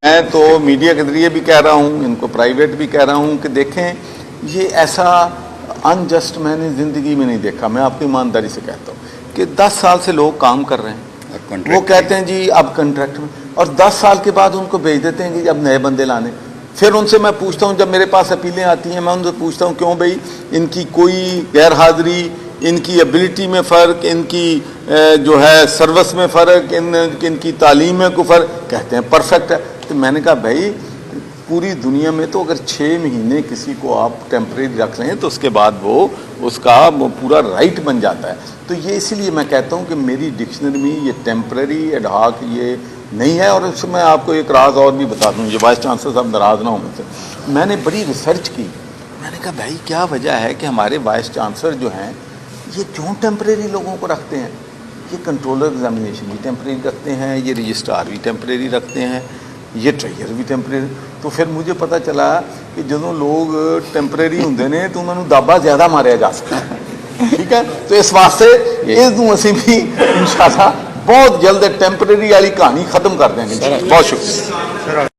मैं तो मीडिया के जरिए भी कह रहा हूँ, इनको प्राइवेट भी कह रहा हूँ कि देखें, ये ऐसा अनजस्ट मैंने ज़िंदगी में नहीं देखा। मैं आपकी ईमानदारी से कहता हूँ कि 10 साल से लोग काम कर रहे हैं, वो कहते हैं जी अब कॉन्ट्रैक्ट में, और 10 साल के बाद उनको भेज देते हैं कि अब नए बंदे लाने। फिर उनसे मैं पूछता हूँ, जब मेरे पास अपीलें आती हैं, मैं उनसे पूछता हूँ क्यों भाई इनकी कोई गैर हाज़िरी, इनकी एबिलिटी में फ़र्क, इनकी जो है सर्विस में फ़र्क, इनकी तालीम में कोई फ़र्क, कहते हैं परफेक्ट है। तो मैंने कहा भाई पूरी दुनिया में तो अगर 6 महीने किसी को आप टेम्परेरी रख लें तो उसके बाद वो पूरा राइट बन जाता है। तो ये इसीलिए मैं कहता हूँ कि मेरी डिक्शनरी में ये टेम्परेरी एडहॉक ये नहीं है। और उसमें मैं आपको एक राज और भी बता दूँ, ये वाइस चांसलर साहब नाराज़ ना हो मुझसे, मैंने बड़ी रिसर्च की। मैंने कहा भाई क्या वजह है कि हमारे वाइस चांसलर जो हैं ये क्यों टेम्परेरी लोगों को रखते हैं। ये कंट्रोलर एग्जामिनेशन भी टेम्परेरी रखते हैं, ये रजिस्ट्रार भी टेम्परेरी रखते हैं, ये ट्रेजर भी टेम्परेरी। तो फिर मुझे पता चला कि ਜਦੋਂ लोग टेम्परेरी ਹੁੰਦੇ ਨੇ तो उन्होंने दाबा ज़्यादा मारिया जा सकता है। ठीक है, तो इस वास्ते इसनूं असीं भी इंशाअल्लाह बहुत जल्द टेम्परेरी वाली कहानी ख़त्म कर देंगे। बहुत शुक्रिया।